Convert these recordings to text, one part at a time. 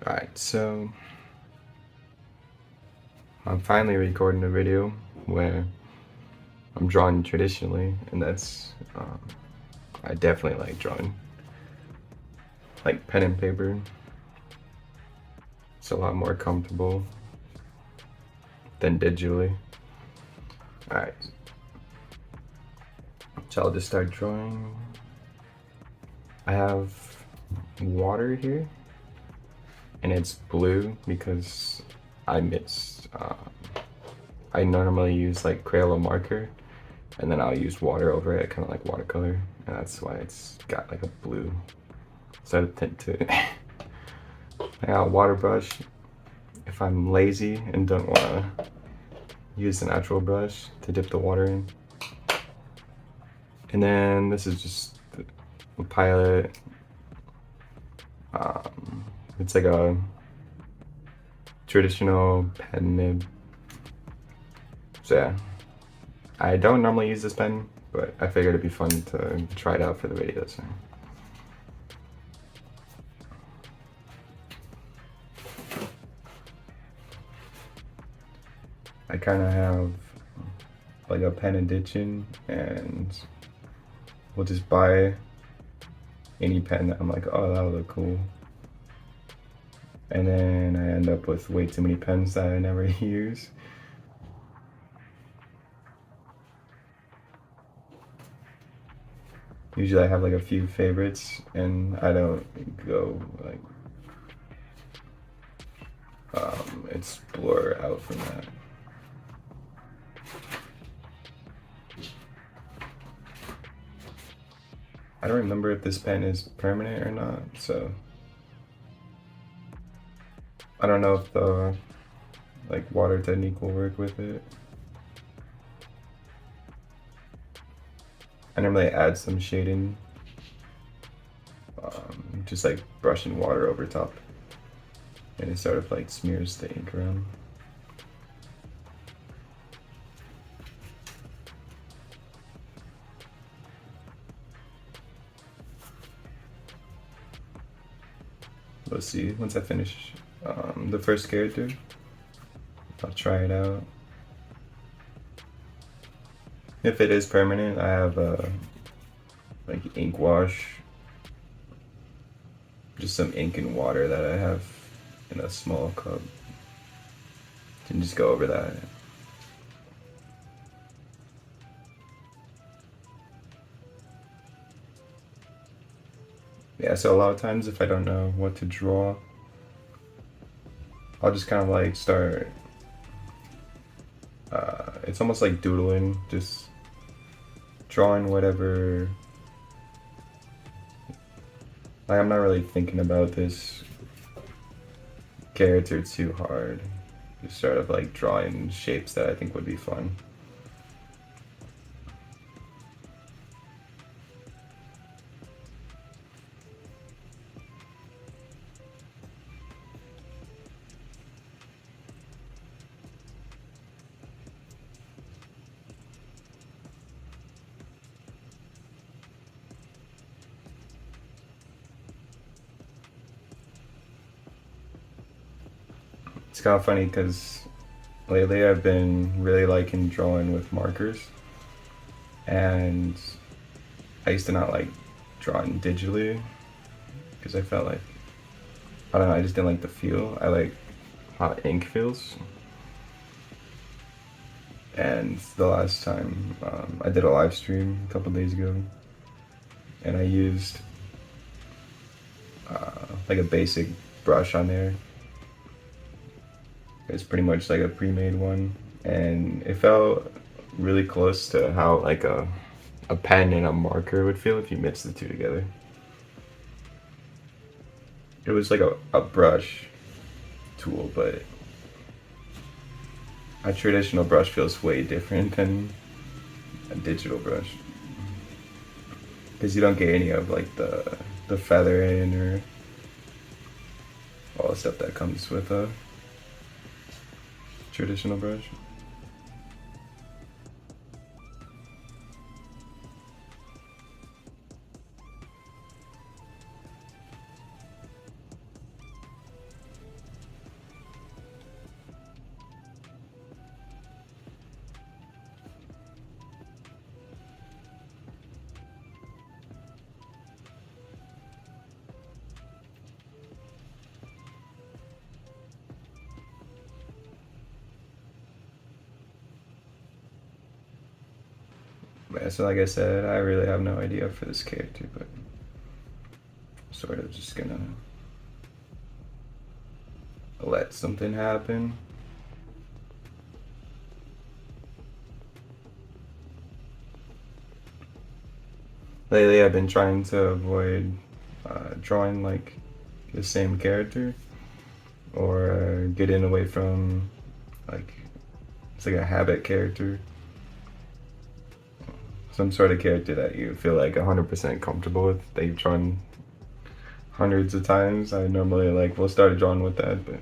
Alright, so I'm finally recording a video where I'm drawing traditionally, and I definitely like drawing. Like pen and paper, it's a lot more comfortable than digitally. Alright, so I'll just start drawing. I have water here, and it's blue because I mixed, I normally use like Crayola marker, and then I'll use water over it, kind of like watercolor, and that's why it's got like a blue side of tint to it. I got a water brush if I'm lazy and don't want to use an actual brush to dip the water in. And then this is just a Pilot. It's like a traditional pen nib. So yeah, I don't normally use this pen, but I figured it'd be fun to try it out for the video. So. I kind of have like a pen addiction, and we'll just buy any pen that I'm like, oh, that'll look cool. And then I end up with way too many pens that I never use. Usually I have like a few favorites, and I don't go like explore out from that. I don't remember if this pen is permanent or not, so I don't know if the like water technique will work with it. I normally add some shading, just like brushing water over top, and it sort of like smears the ink around. Let's see, once I finish the first character, I'll try it out. If it is permanent, I have like ink wash, just some ink and water that I have in a small cup. Can just go over that. Yeah, so a lot of times if I don't know what to draw, I'll just kind of like start, it's almost like doodling, just drawing whatever. Like I'm not really thinking about this character too hard. Just sort of like drawing shapes that I think would be fun. It's kind of funny because lately I've been really liking drawing with markers, and I used to not like drawing digitally because I felt like, I don't know, I just didn't like the feel. I like how ink feels. And the last time I did a live stream a couple days ago, and I used like a basic brush on there. It's pretty much like a pre-made one, and it felt really close to how like a pen and a marker would feel if you mix the two together. It was like a brush tool, but a traditional brush feels way different than a digital brush because you don't get any of like the feathering or all the stuff that comes with a traditional brush. Yeah, so like I said, I really have no idea for this character, but sort of just gonna let something happen. Lately, I've been trying to avoid drawing like the same character or getting away from like it's like a habit character, some sort of character that you feel like 100% comfortable with, that you've drawn hundreds of times. I normally like will start drawing with that, but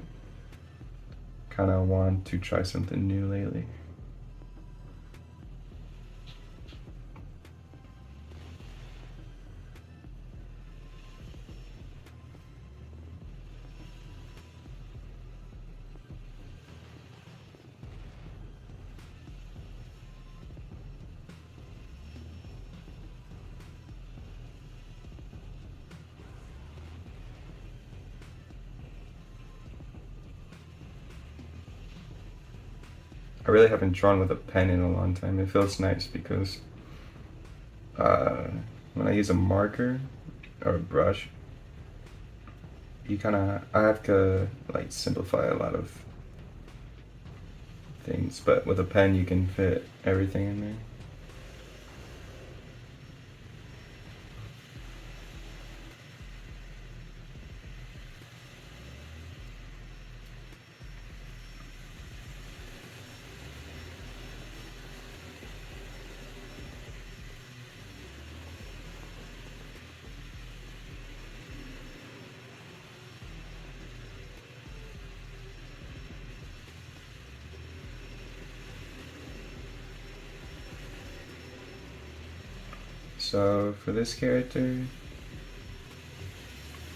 kind of want to try something new lately. I really haven't drawn with a pen in a long time. It feels nice because uh, when I use a marker or a brush, you kind of I have to like simplify a lot of things, but with a pen you can fit everything in there. So for this character,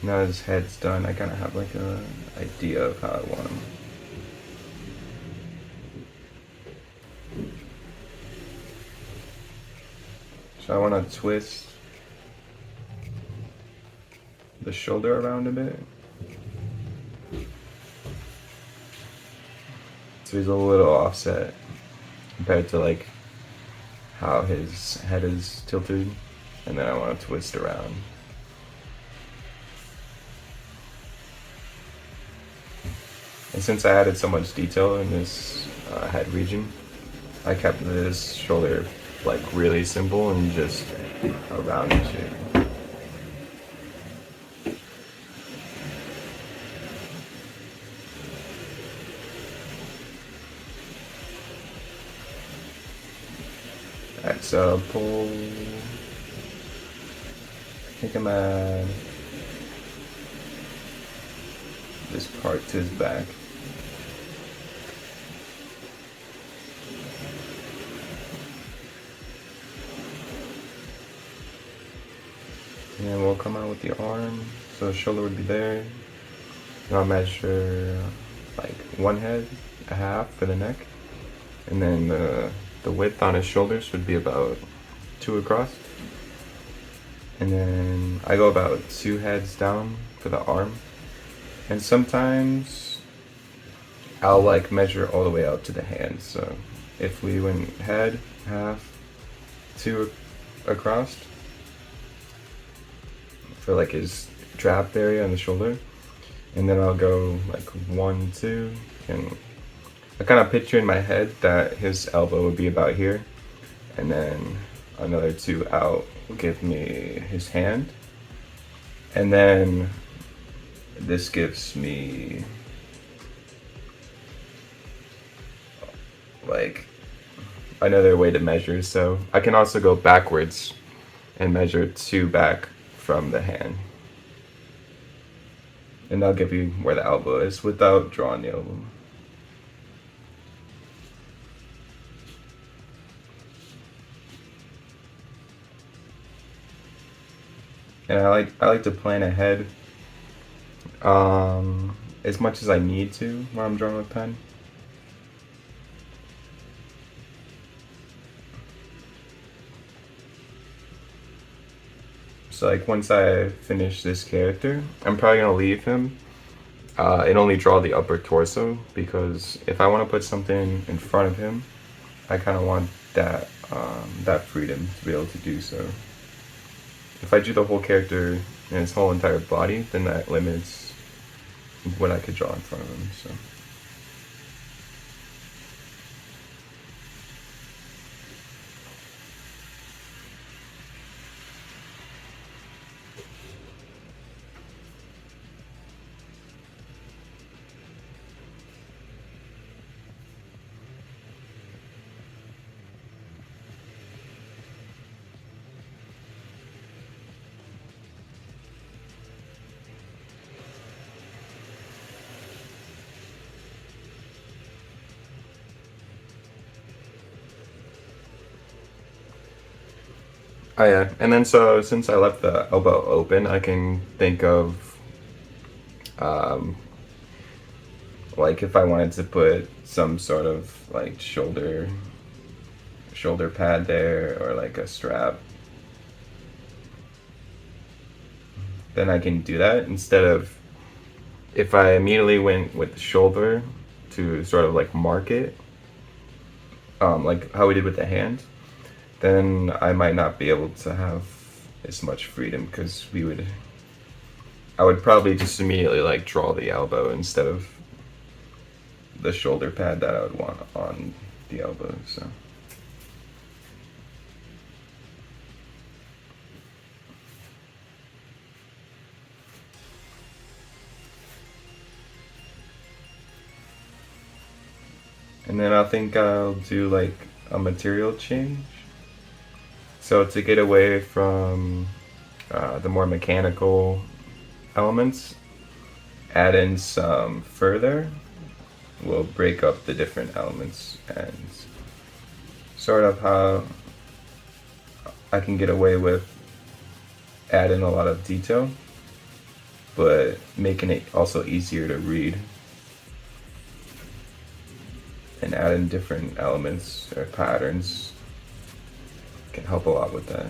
now his head's done, I kind of have like a idea of how I want him. So I want to twist the shoulder around a bit, so he's a little offset compared to like how his head is tilted, and then I want to twist around. And since I added so much detail in this head region, I kept this shoulder like really simple and just a rounded shape. Alright, so pull. I think I'm at this part to his back. And then we'll come out with the arm. So the shoulder would be there. And I'll measure like one head, a half for the neck. And then the width on his shoulders would be about 2 across. And then I go about 2 heads down for the arm. And sometimes I'll like measure all the way out to the hand. So if we went head, half, 2 across for like his trap area on the shoulder, and then I'll go like 1, 2, and I kind of picture in my head that his elbow would be about here, and then another 2 out will give me his hand, and then this gives me like another way to measure. So I can also go backwards and measure 2 back from the hand. And I'll give you where the elbow is without drawing the elbow. And I like to plan ahead as much as I need to when I'm drawing with pen. So like once I finish this character, I'm probably gonna leave him and only draw the upper torso, because if I want to put something in front of him, I kind of want that that freedom to be able to do so. If I do the whole character and his whole entire body, then that limits what I could draw in front of him. So. Oh yeah, and then so since I left the elbow open, I can think of um, like if I wanted to put some sort of like shoulder pad there or like a strap, then I can do that instead of if I immediately went with the shoulder to sort of like mark it, like how we did with the hand, then I might not be able to have as much freedom because I would probably just immediately like draw the elbow instead of the shoulder pad that I would want on the elbow. So. And then I think I'll do like a material change. So to get away from the more mechanical elements, add in some further. We'll break up the different elements and sort of how I can get away with adding a lot of detail, but making it also easier to read. And add in different elements or patterns can help a lot with that.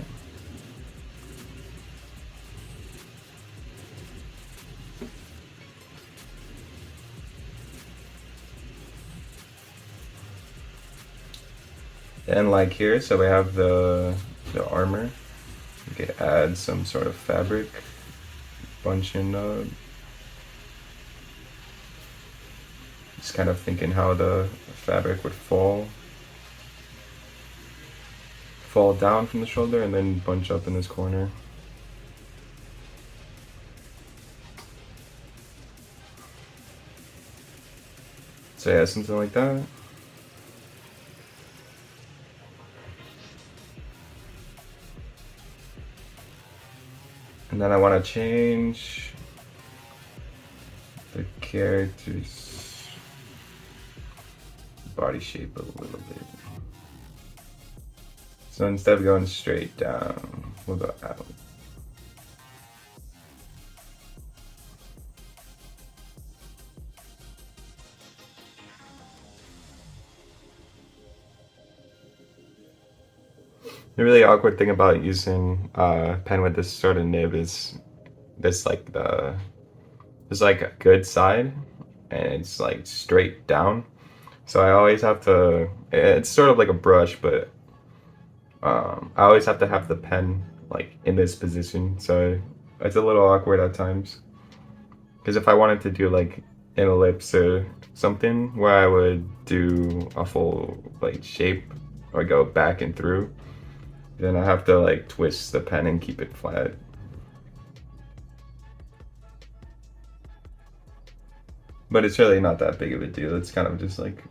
And like here, so we have the armor. We could add some sort of fabric, bunch in just kind of thinking how the fabric would fall down from the shoulder and then bunch up in this corner. So yeah, something like that. And then I want to change the character's body shape a little bit. So instead of going straight down, we'll go out. The really awkward thing about using pen with this sort of nib is this like there's like a good side and it's like straight down. So I always have to, it's sort of like a brush, but I always have to have the pen like in this position. So it's a little awkward at times. Because if I wanted to do like an ellipse or something where I would do a full like shape or go back and through, then I have to like twist the pen and keep it flat. But it's really not that big of a deal. It's kind of just like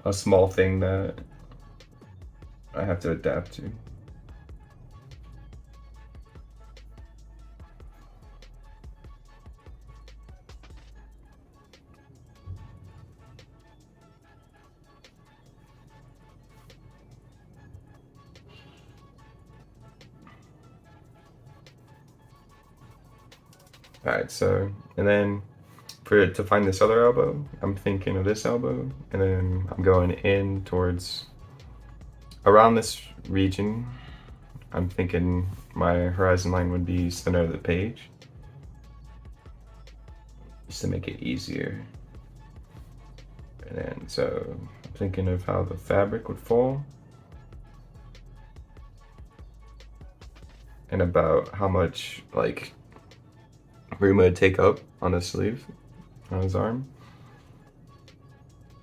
a small thing that I have to adapt to. Alright, so, and then to find this other elbow, I'm thinking of this elbow, and then I'm going in towards around this region. I'm thinking my horizon line would be center of the page, just to make it easier. And then, so I'm thinking of how the fabric would fall. and about how much like room it would take up on the sleeve on his arm.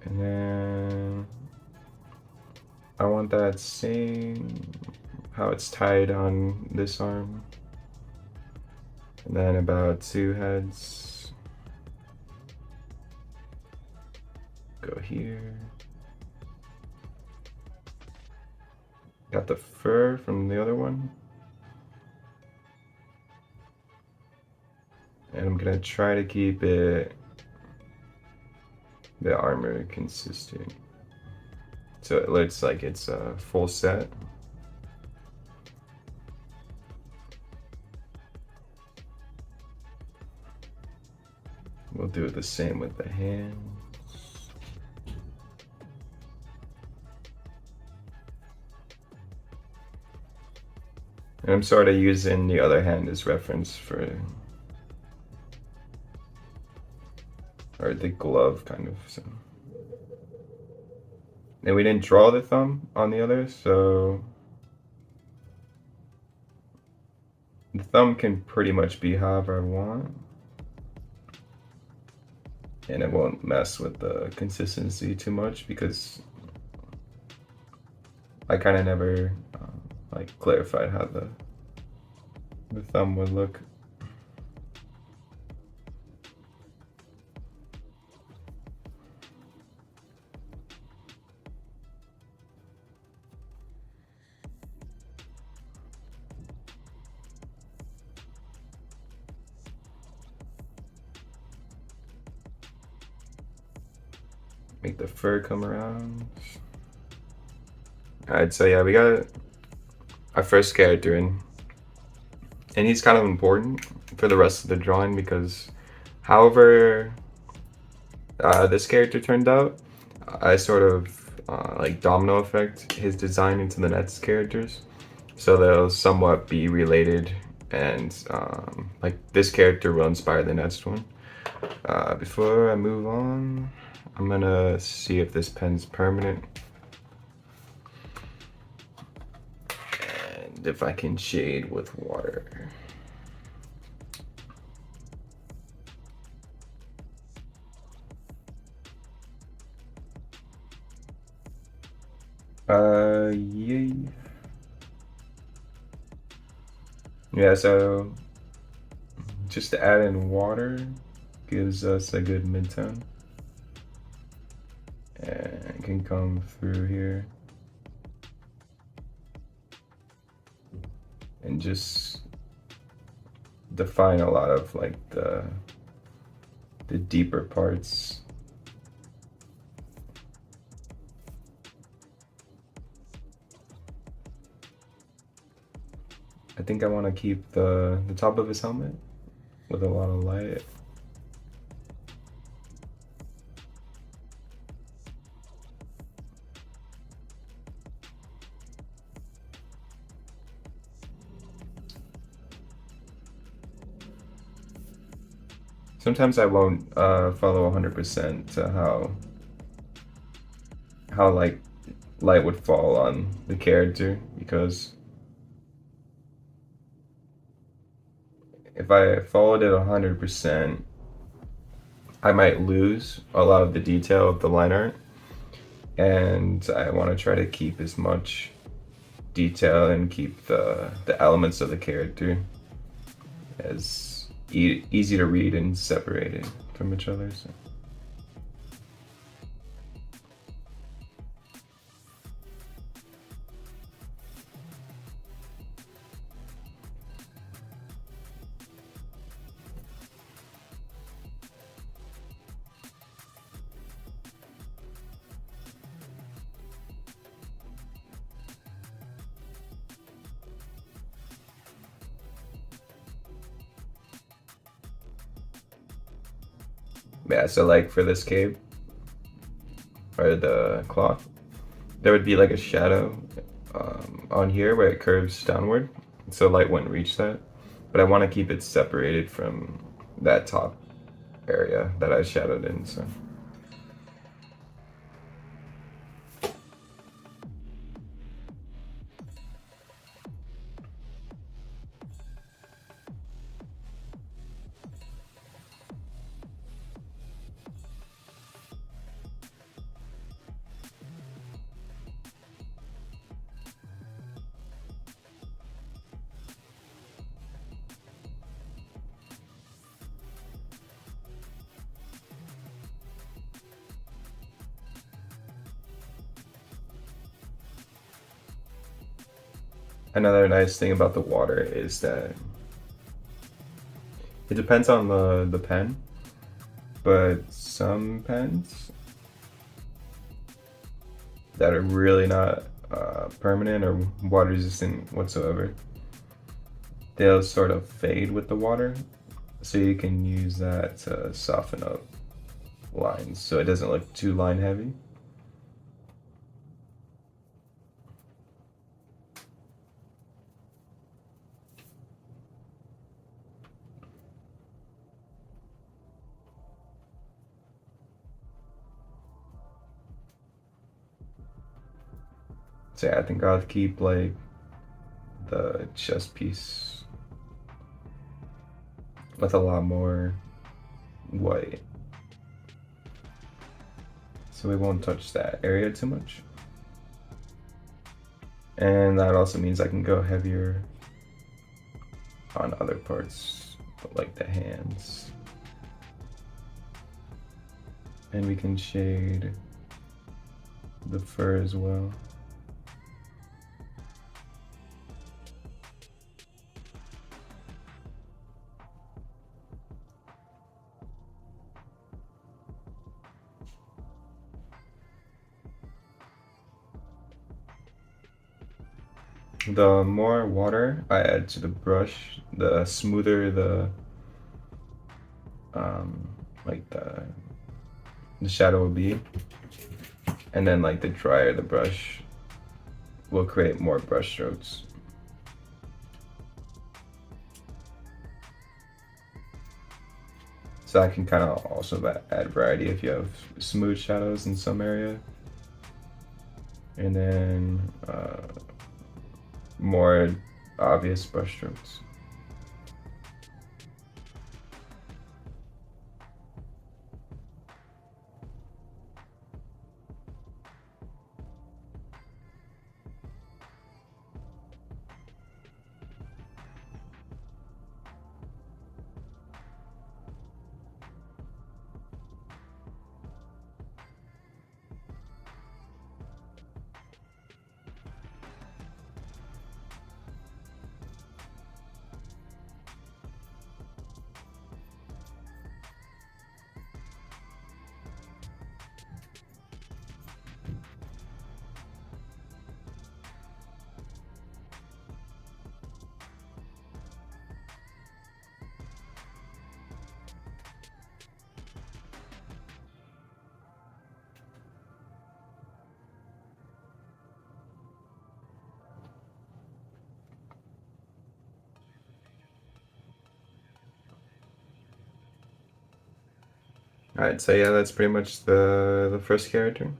And then I want that same how it's tied on this arm. And then about 2 heads. Go here. Got the fur from the other one. And I'm gonna try to keep the armor consistent. So it looks like it's a full set. We'll do the same with the hands. And I'm sort of using the other hand as reference for, or the glove kind of, so. And we didn't draw the thumb on the other, so the thumb can pretty much be however I want. And it won't mess with the consistency too much because I kind of never like clarified how the thumb would look. Make the fur come around. Alright, so yeah, we got our first character in. And he's kind of important for the rest of the drawing because however this character turned out, I sort of like domino effect his design into the next characters. So they'll somewhat be related and like this character will inspire the next one. Before I move on, I'm gonna see if this pen's permanent. And if I can shade with water. Yeah. Yeah, so just to add in water gives us a good midtone. And it can come through here. And just define a lot of like the deeper parts. I think I want to keep the top of his helmet with a lot of light. Sometimes I won't follow 100% to how like light would fall on the character because if I followed it 100%, I might lose a lot of the detail of the line art, and I want to try to keep as much detail and keep the elements of the character as easy to read and separated from each other. So. Yeah, so like for this cape or the cloth, there would be like a shadow on here where it curves downward, so light wouldn't reach that. But I want to keep it separated from that top area that I shadowed in. So. Another nice thing about the water is that it depends on the pen, but some pens that are really not permanent or water resistant whatsoever, they'll sort of fade with the water. So you can use that to soften up lines so it doesn't look too line heavy. So yeah, I think I'll keep like the chest piece with a lot more white. So we won't touch that area too much. And that also means I can go heavier on other parts, like the hands. And we can shade the fur as well. The more water I add to the brush, the smoother the like the shadow will be, and then like the drier the brush will create more brush strokes. So I can kind of also add variety if you have smooth shadows in some area, and then more obvious brush strokes. All right, so yeah, that's pretty much the first character.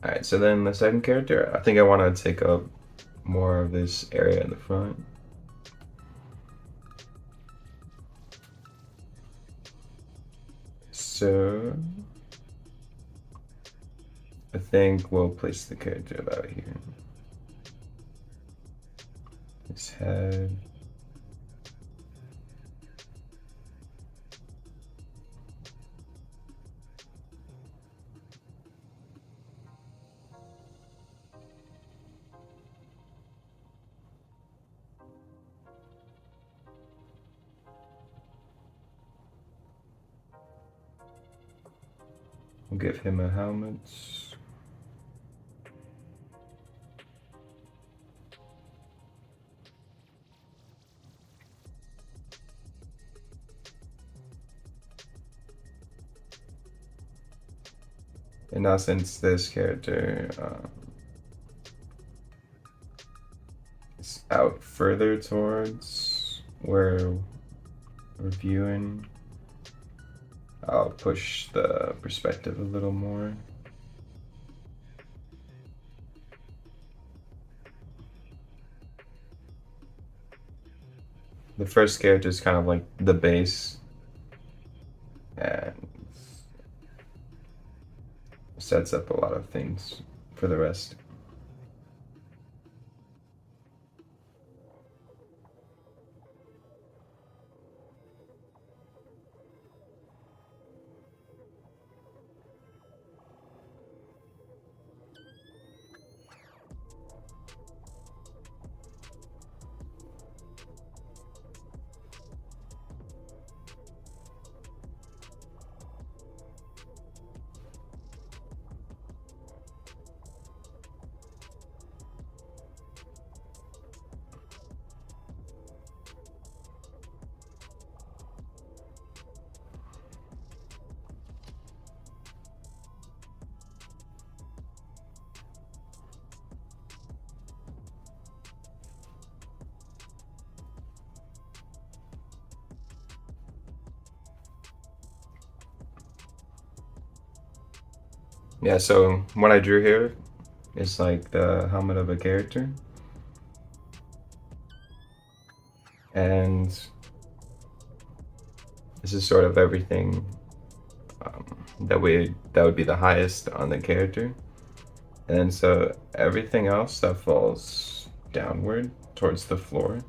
All right, so then the second character, I think I want to take up more of this area in the front. So I think we'll place the character about here. His head. We'll give him a helmet. And now since this character is out further towards where we're viewing, I'll push the perspective a little more. The first character is kind of like the base, and sets up a lot of things for the rest. Yeah, so what I drew here is like the helmet of a character. And this is sort of everything that would be the highest on the character. And so everything else that falls downward towards the floor,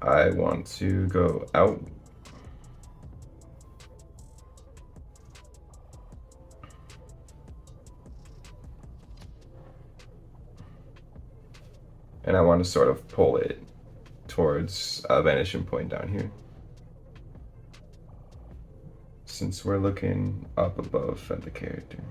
I want to go out. And I want to sort of pull it towards a vanishing point down here. Since we're looking up above at the character.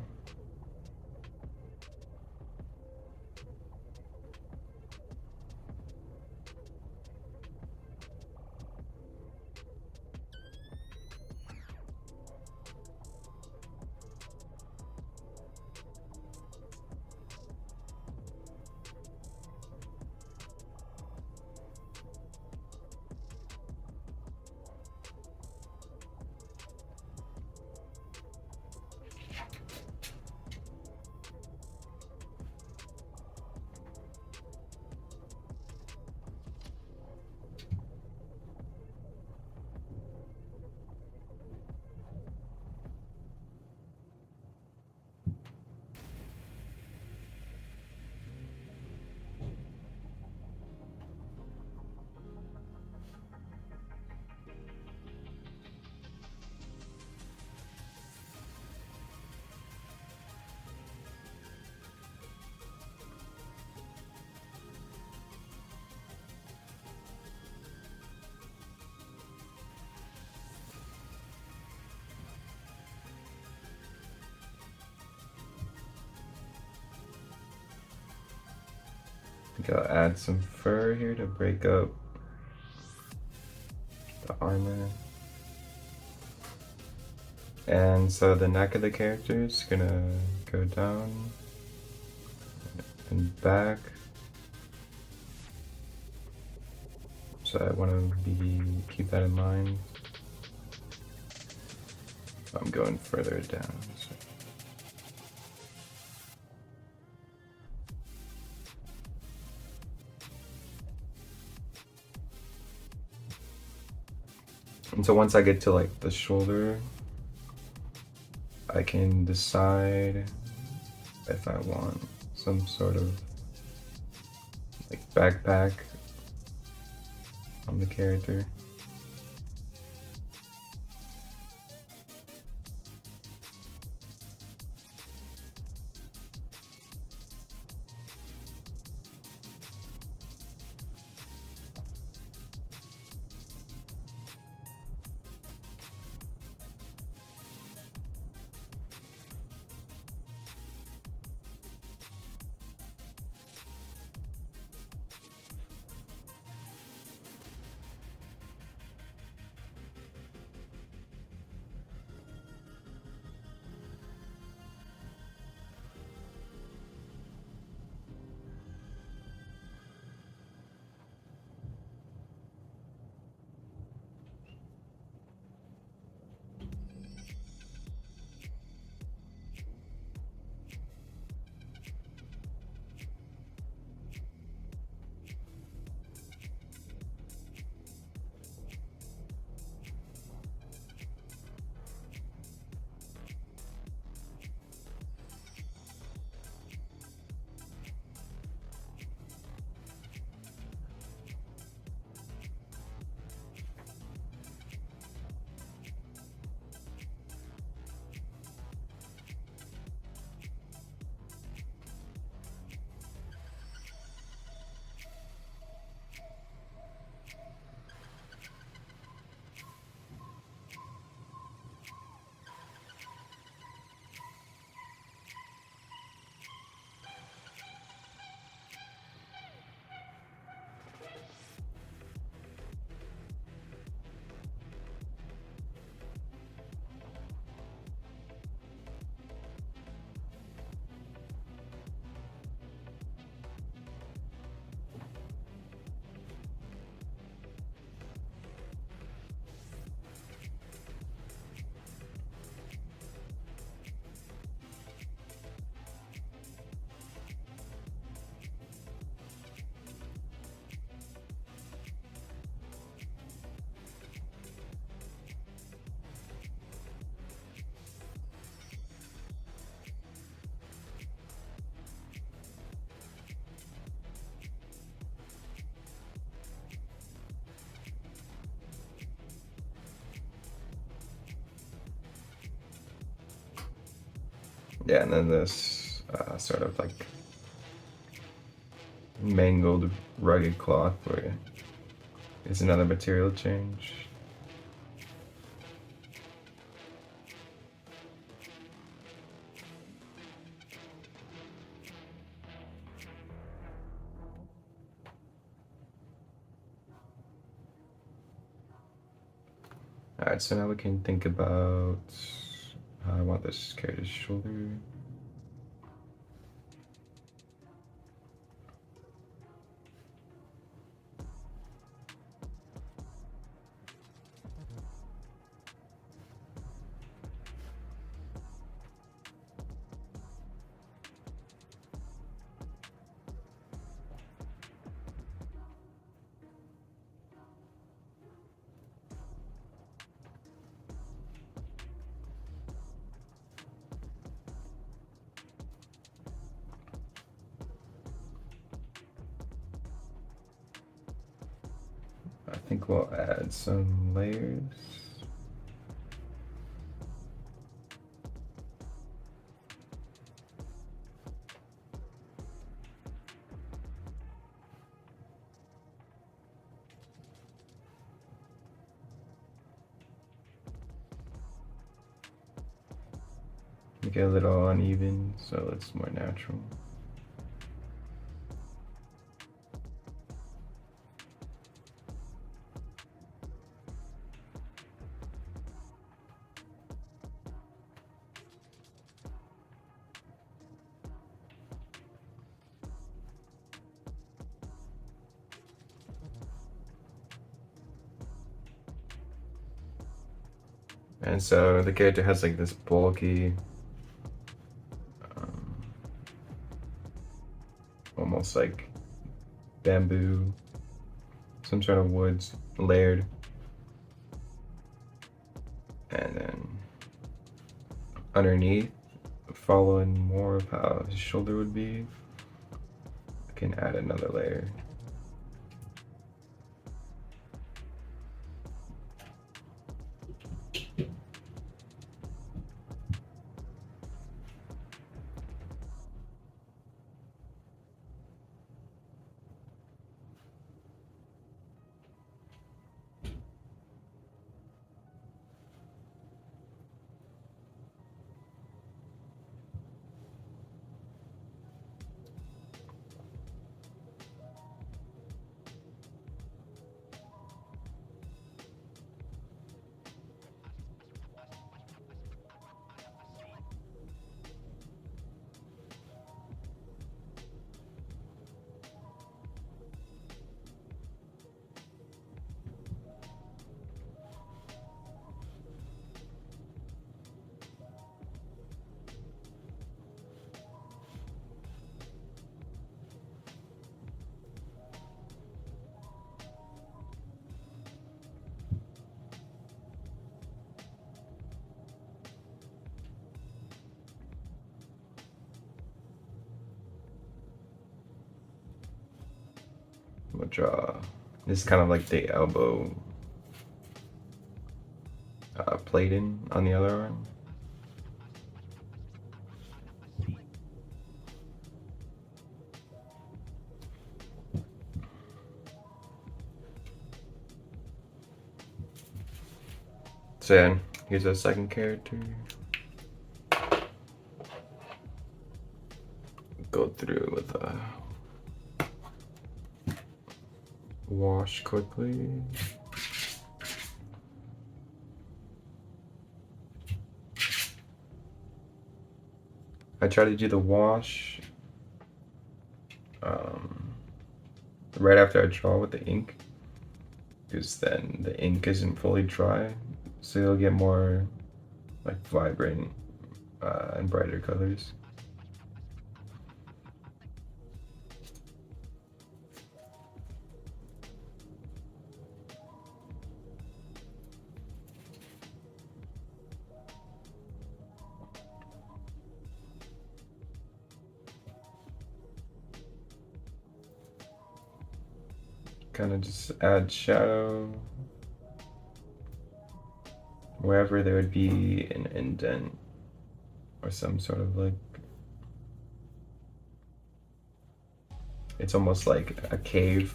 I think I'll add some fur here to break up the armor. And so the neck of the character is gonna go down and back. So I want to keep that in mind. I'm going further down. So. And so once I get to like the shoulder, I can decide if I want some sort of like backpack on the character. Yeah, and then this sort of like mangled, rugged cloth where is another material change. Alright, so now we can think about how I want this character's shoulder. I think we'll add some layers. Make it a little uneven so it's more natural. And so the character has like this bulky, almost like bamboo, some sort of woods layered. And then underneath, following more of how his shoulder would be, I can add another layer. We'll draw, this is kind of like the elbow plating on the other arm. So yeah, here's our second character. Go through with a wash quickly. I try to do the wash right after I draw with the ink, because then the ink isn't fully dry, so you'll get more like vibrant and brighter colors. Kind of just add shadow wherever there would be an indent or some sort of like, it's almost like a cave.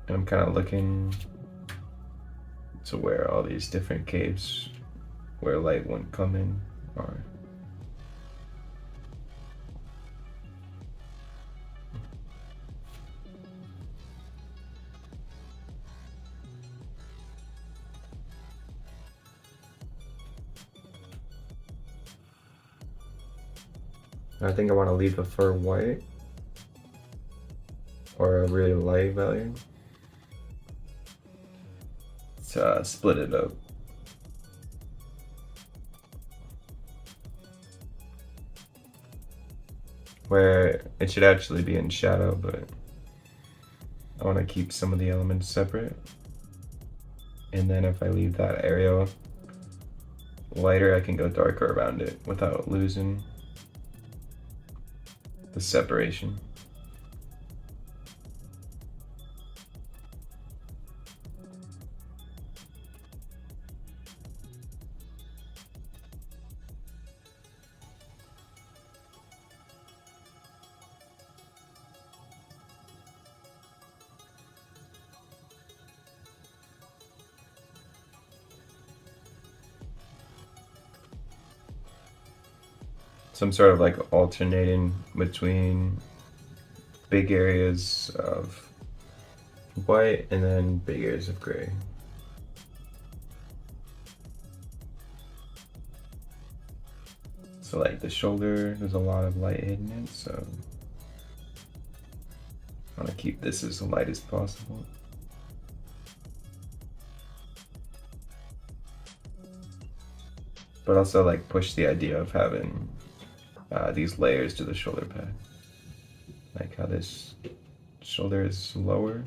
And I'm kind of looking to where all these different caves where light wouldn't come in are. I think I want to leave the fur white or a really light value to split it up. Where it should actually be in shadow, but I want to keep some of the elements separate. And then if I leave that area lighter, I can go darker around it without losing the separation. Some sort of like alternating between big areas of white and then big areas of gray. So like the shoulder, there's a lot of light hidden in it, so I want to keep this as light as possible. But also like push the idea of having these layers to the shoulder pad. Like how this shoulder is lower.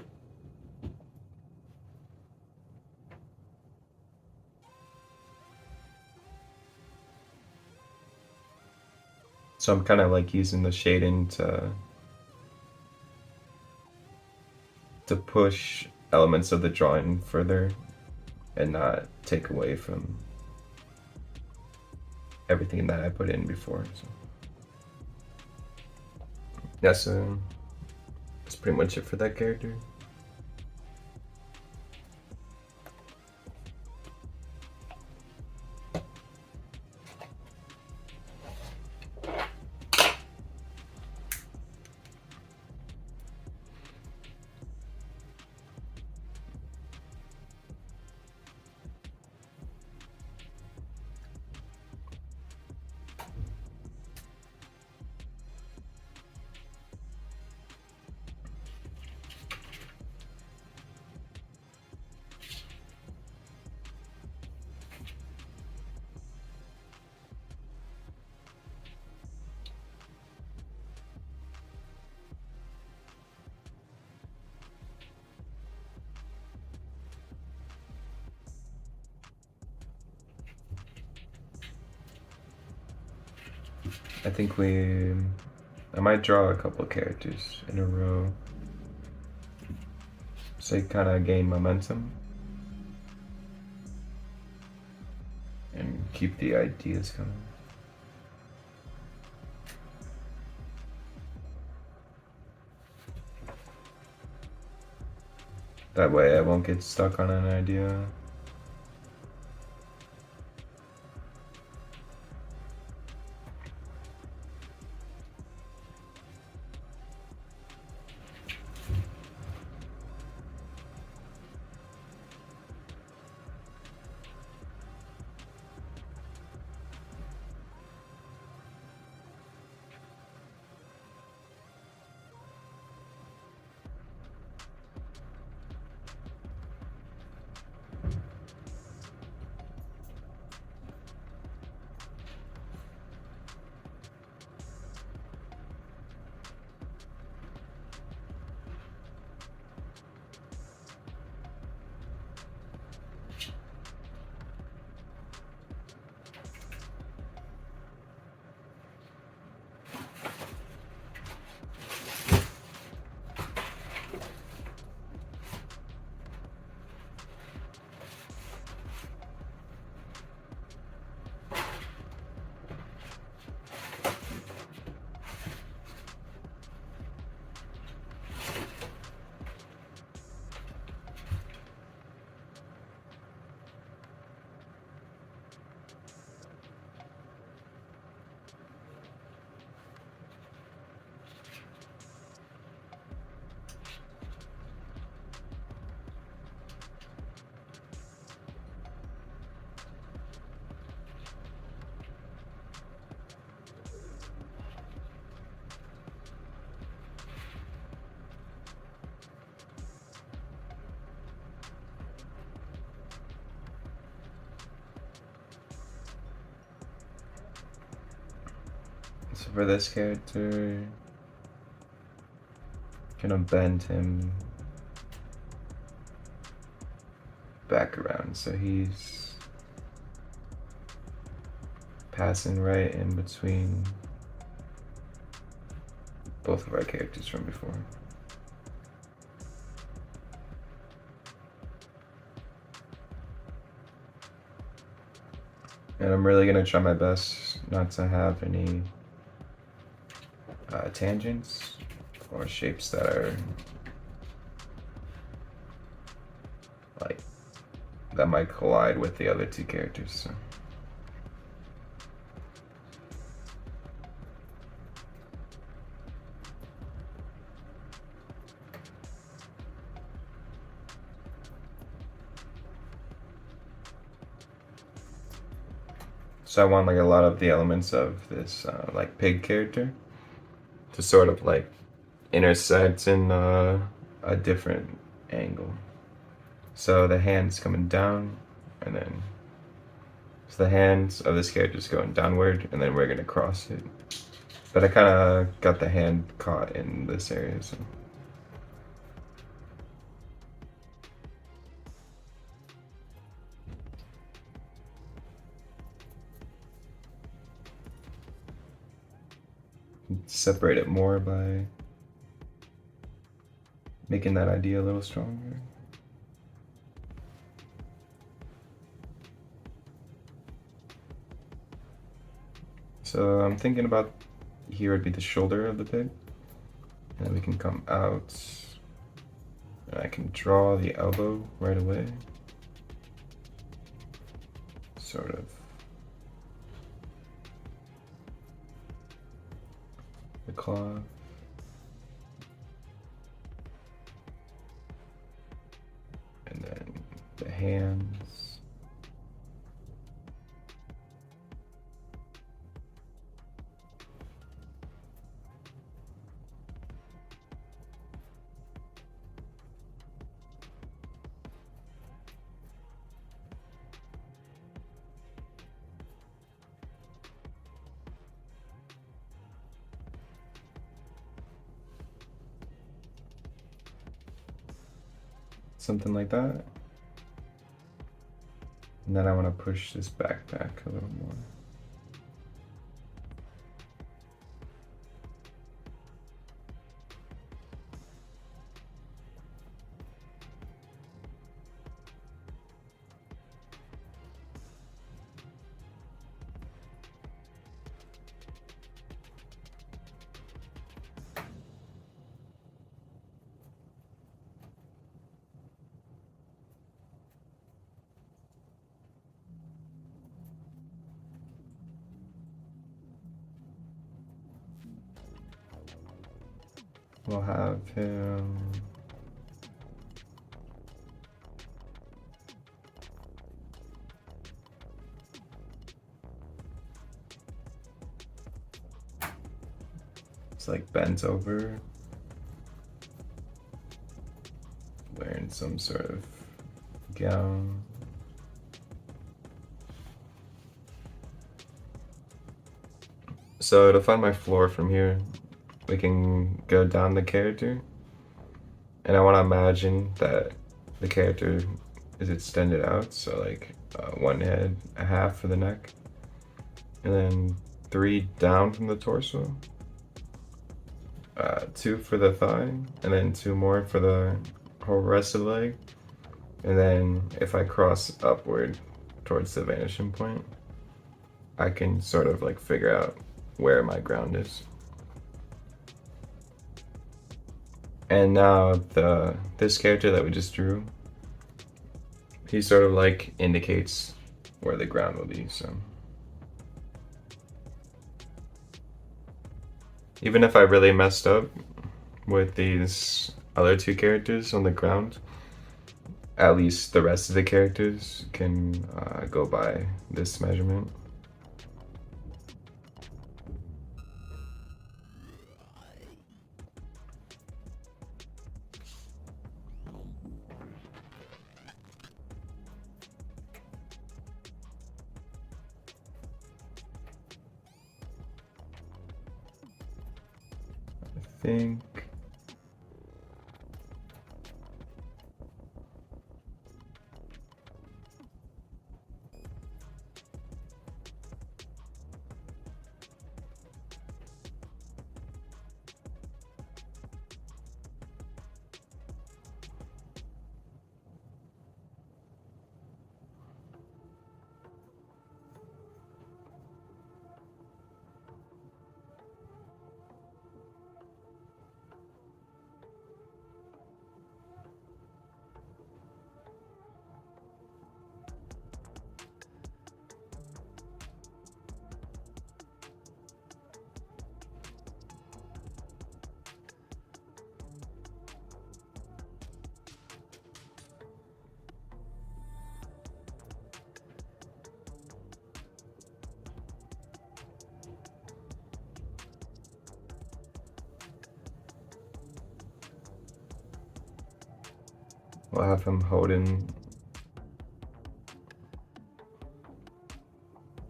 So I'm kind of like using the shading to push elements of the drawing further and not take away from everything that I put in before. So that's pretty much it for that character. I think I might draw a couple of characters in a row. So you kind of gain momentum and keep the ideas coming. That way I won't get stuck on an idea. So for this character, gonna bend him back around so he's passing right in between both of our characters from before. And I'm really gonna try my best not to have any tangents or shapes that are like that might collide with the other two characters. So. So I want like a lot of the elements of this like pig character to sort of like intersect in a different angle. So the hand's coming down, and then so the hands of this character is going downward, and then we're gonna cross it. But I kind of got the hand caught in this area, so. Separate it more by making that idea a little stronger. So I'm thinking about here would be the shoulder of the pig. And then we can come out. And I can draw the elbow right away. Sort of. The claw. And then the hands. Something like that. And then I want to push this backpack a little more. We'll have him. It's like bent over, wearing some sort of gown. So to find my floor from here, we can go down the character, and I want to imagine that the character is extended out, so like one head, a half for the neck, and then 3 down from the torso, 2 for the thigh, and then 2 more for the whole rest of the leg. And then if I cross upward towards the vanishing point, I can sort of like figure out where my ground is. And now this character that we just drew, he sort of like indicates where the ground will be, so. Even if I really messed up with these other 2 characters on the ground, at least the rest of the characters can go by this measurement. think. We'll have him holding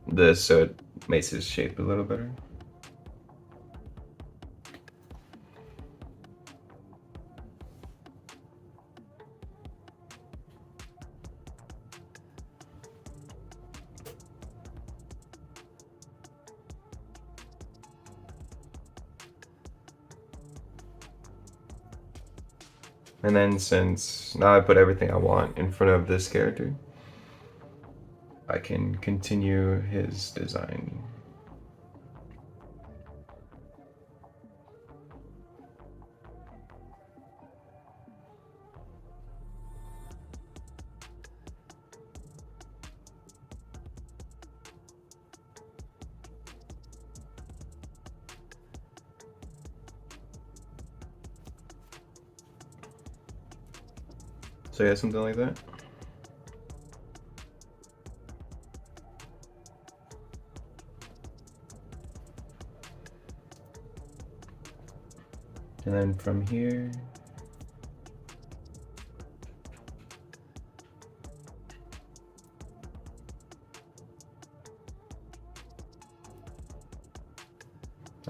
this so it makes his shape a little better. And then since now I put everything I want in front of this character, I can continue his design. So yeah, something like that. And then from here,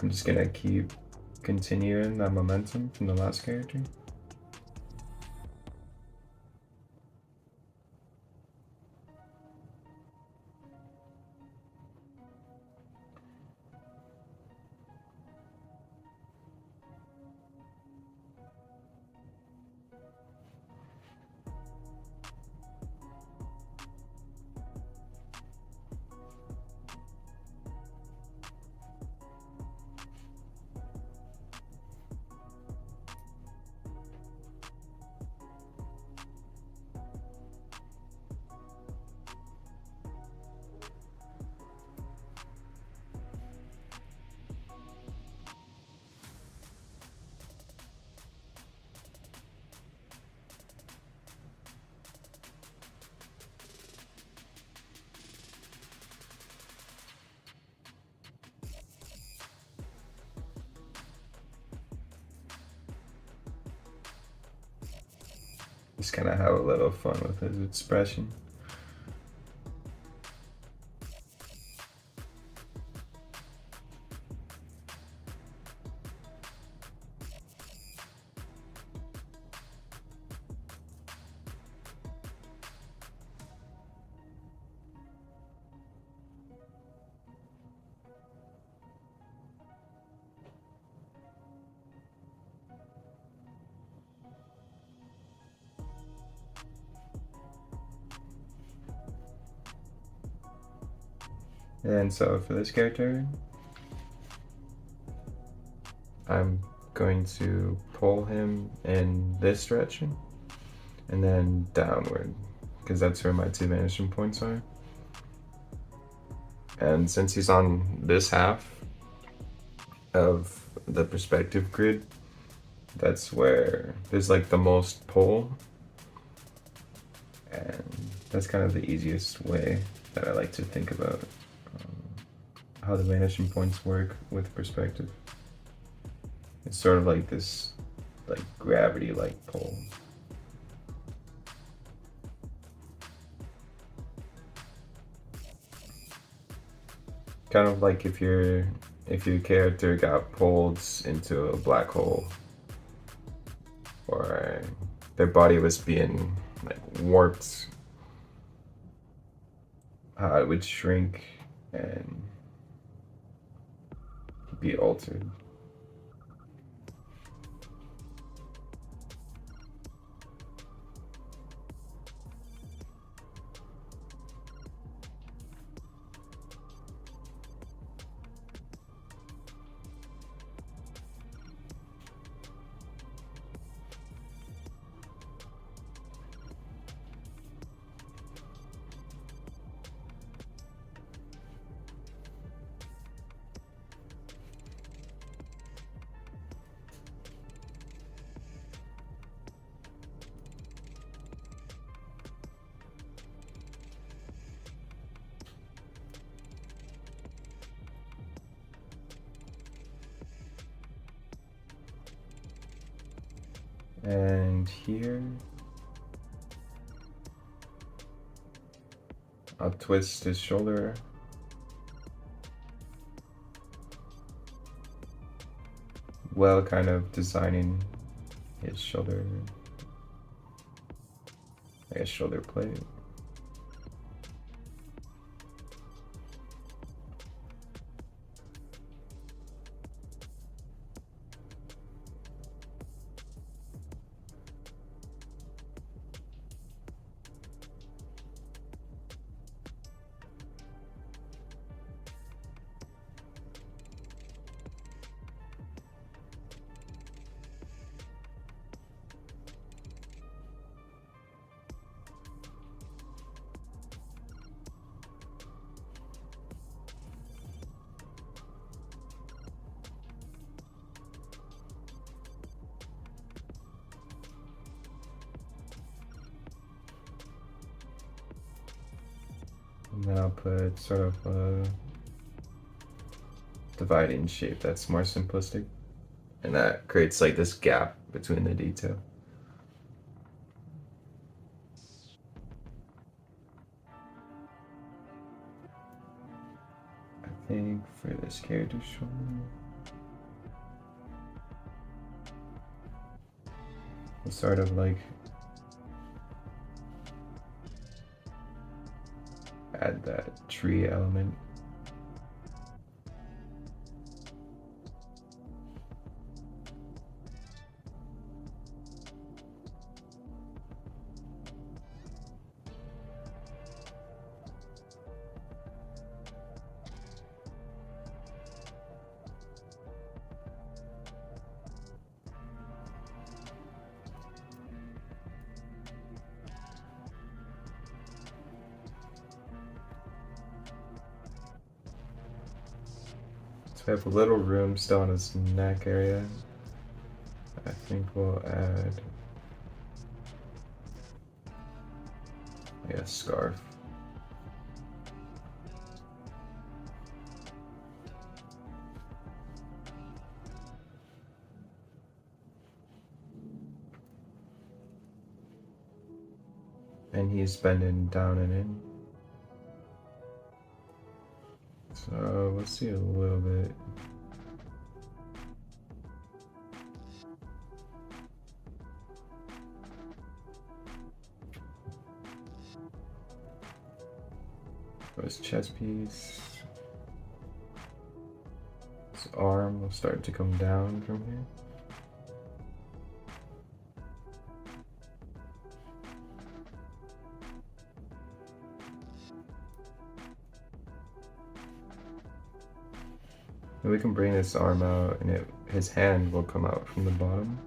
I'm just gonna keep continuing that momentum from the last character. Just kind of have a little fun with his expression. And so for this character, I'm going to pull him in this direction and then downward, because that's where my two vanishing points are. And since he's on this half of the perspective grid, that's where there's like the most pull. And that's kind of the easiest way that I like to think about how the vanishing points work with perspective. It's sort of like this like gravity-like pull. Kind of like if you're if your character got pulled into a black hole, or their body was being like warped, how it would shrink and be altered. And here, I'll twist his shoulder. Well, kind of designing his shoulder, I guess shoulder plate. And then I'll put sort of a dividing shape that's more simplistic. And that creates like this gap between the detail. I think for this character's shoulder, we'll sort of like add that tree element. So we have a little room still on his neck area. I think we'll add a scarf. And he's bending down and in. So let's see a little bit. His chest piece. His arm will start to come down from here. And we can bring his arm out and his hand will come out from the bottom.